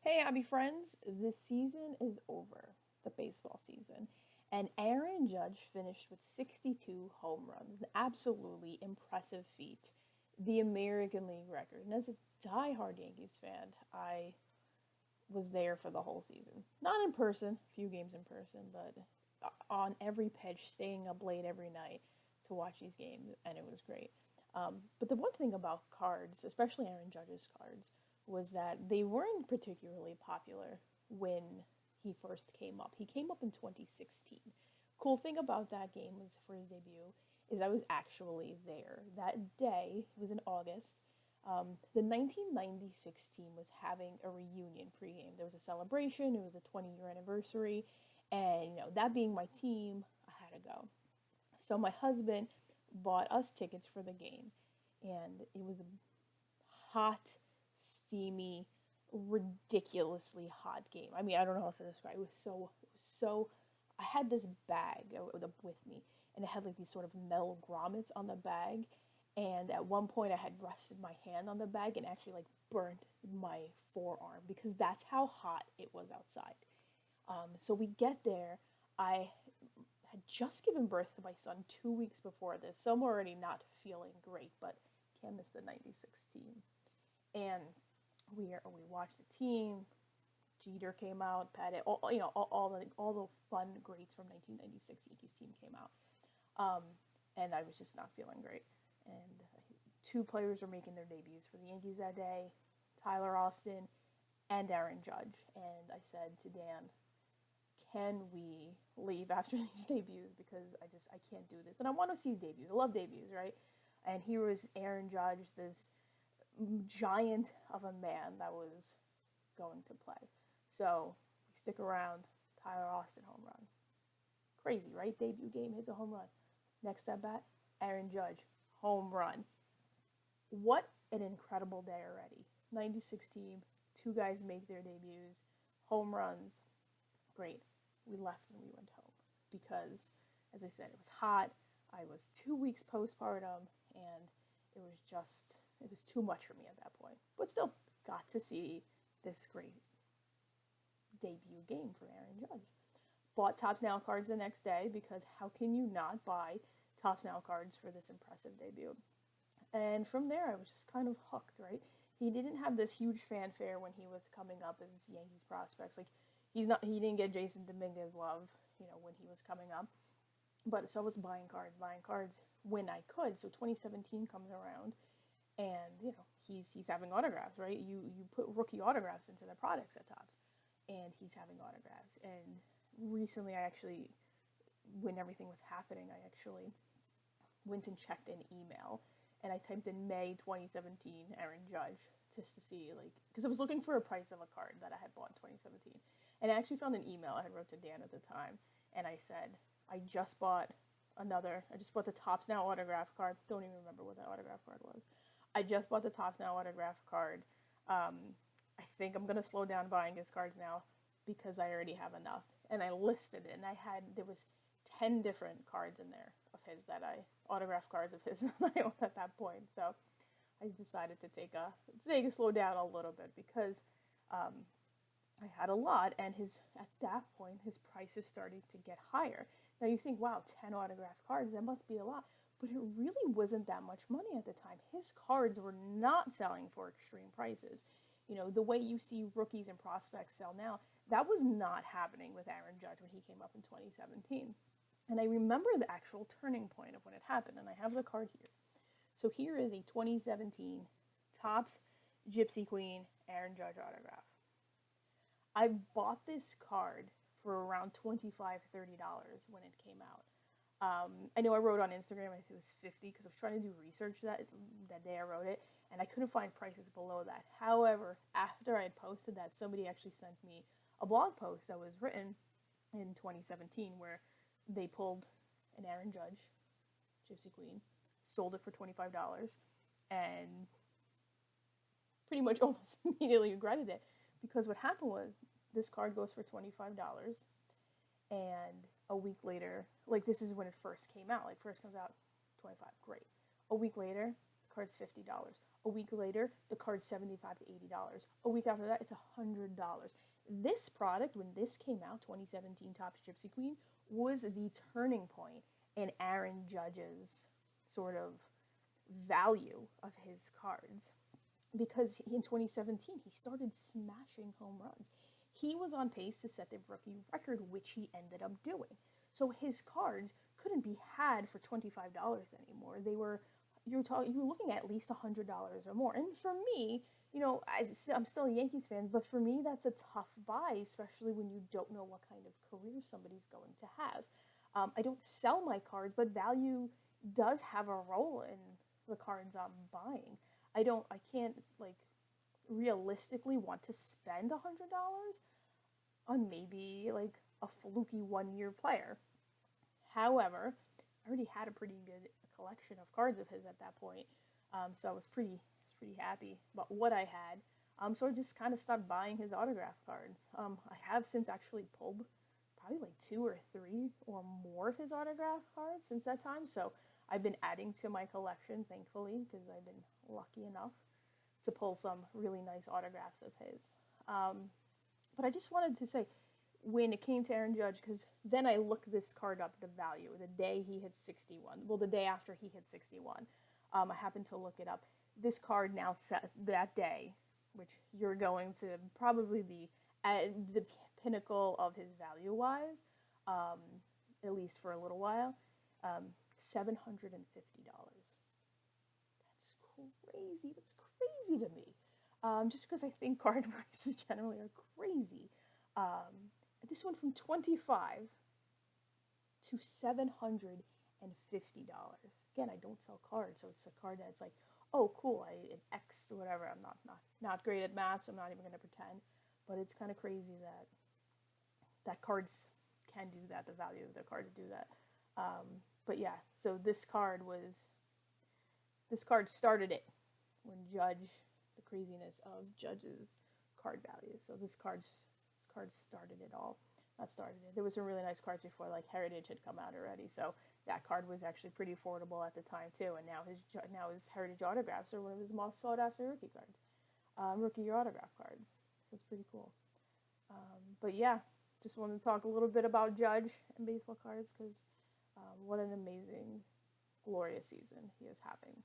Hey, Abby friends, the season is over, the baseball season, and Aaron Judge finished with 62 home runs, an absolutely impressive feat, the American League record. And as a diehard Yankees fan, I was there for the whole season. Not in person, a few games in person, but on every pitch, staying up late every night to watch these games, and it was great. But the one thing about cards, especially Aaron Judge's cards, was that they weren't particularly popular when he first came up. He came up in 2016. Cool thing about that game was for his debut is I was actually there that day. It was in August. The 1996 team was having a reunion pregame. There was a celebration. It was the 20-year anniversary, and that being my team, I had to go. So my husband bought us tickets for the game, and it was a hot, steamy, ridiculously hot game. I mean, I don't know how else to describe it. It was so. I had this bag with me, and it had like these sort of metal grommets on the bag. And at one point, I had rested my hand on the bag and actually like burnt my forearm because that's how hot it was outside. So we get there. I had just given birth to my son 2 weeks before this, so I'm already not feeling great, but can't miss the 96 team. And we watched the team. Jeter came out, Pettit, all the fun greats from 1996 Yankees team came out, and I was just not feeling great. And two players were making their debuts for the Yankees that day, Tyler Austin and Aaron Judge. And I said to Dan, can we leave after these debuts because I can't do this and I want to see debuts. I love debuts, right? And here was Aaron Judge, this giant of a man that was going to play. So we stick around. Tyler Austin home run, crazy, right? Debut game, hits a home run. Next at bat, Aaron Judge home run. What an incredible day already. 96 team, two guys make their debuts, home runs, great. We left and we went home because, as I said, it was hot. I was 2 weeks postpartum, and it was too much for me at that point. But still, got to see this great debut game for Aaron Judge. Bought Topps Now cards the next day because how can you not buy Topps Now cards for this impressive debut? And from there, I was just kind of hooked, right? He didn't have this huge fanfare when he was coming up as Yankees prospects. Like he didn't get Jason Dominguez love, when he was coming up. But so I was buying cards when I could. So 2017 comes around, and he's having autographs, right? You put rookie autographs into the products at Topps, and he's having autographs. And recently, when everything was happening, I actually went and checked an email, and I typed in May 2017 Aaron Judge just to see, like, because I was looking for a price of a card that I had bought in 2017, and I actually found an email I had wrote to Dan at the time, and I said I just bought the Topps Now autograph card. Don't even remember what that autograph card was. I just bought the Topps Now autograph card. I think I'm gonna slow down buying his cards now because I already have enough. And I listed it, and there was 10 different cards in there of his autograph cards of his that I owned at that point. So I decided to take a slow down a little bit because I had a lot, and at that point his prices started to get higher. Now you think, wow, 10 autographed cards, that must be a lot. But it really wasn't that much money at the time. His cards were not selling for extreme prices. The way you see rookies and prospects sell now, that was not happening with Aaron Judge when he came up in 2017. And I remember the actual turning point of when it happened, and I have the card here. So here is a 2017 Topps Gypsy Queen Aaron Judge autograph. I bought this card for around $25-$30 when it came out. I know I wrote on Instagram, I think it was 50 because I was trying to do research that day I wrote it, and I couldn't find prices below that. However, after I had posted that, somebody actually sent me a blog post that was written in 2017 where they pulled an Aaron Judge Gypsy Queen, sold it for $25, and pretty much almost immediately regretted it because what happened was this card goes for $25, and a week later, like this is when it first came out, like first comes out 25, great. A week later, the card's $50. A week later, the card's $75 to $80. A week after that, it's $100. This product, when this came out, 2017 Topps Gypsy Queen, was the turning point in Aaron Judge's sort of value of his cards, because in 2017 he started smashing home runs. He was on pace to set the rookie record, which he ended up doing. So his cards couldn't be had for $25 anymore. They were you're looking at least $100 or more. And for me, I'm still a Yankees fan, but for me that's a tough buy, especially when you don't know what kind of career somebody's going to have. I don't sell my cards, but value does have a role in the cards I'm buying. I can't like realistically want to spend $100 on maybe like a fluky 1 year player. However, I already had a pretty good collection of cards of his at that point, so I was pretty happy about what I had. So I just kind of stopped buying his autograph cards. I have since actually pulled probably like 2 or 3 or more of his autograph cards since that time. So I've been adding to my collection, thankfully, because I've been lucky enough to pull some really nice autographs of his. But I just wanted to say, when it came to Aaron Judge, because then I looked this card up, the value, the day he hit 61. Well, the day after he hit 61. I happened to look it up. This card now set that day, which you're going to probably be at the pinnacle of his value-wise, at least for a little while, $750. That's crazy to me. Just because I think card prices generally are crazy. This went from $25 to $750. Again, I don't sell cards, so it's a card that's like, oh, cool, an X or whatever. I'm not great at math, so I'm not even going to pretend. But it's kind of crazy that cards can do that, the value of the cards do that. But yeah, so this card started it when the craziness of Judge's card value. So this card started it all. Not started it. There was some really nice cards before, like Heritage had come out already. So that card was actually pretty affordable at the time too. And now his Heritage autographs are one of his most sought after rookie cards, rookie year autograph cards. So it's pretty cool. But yeah, just wanted to talk a little bit about Judge and baseball cards, because what an amazing, glorious season he is having.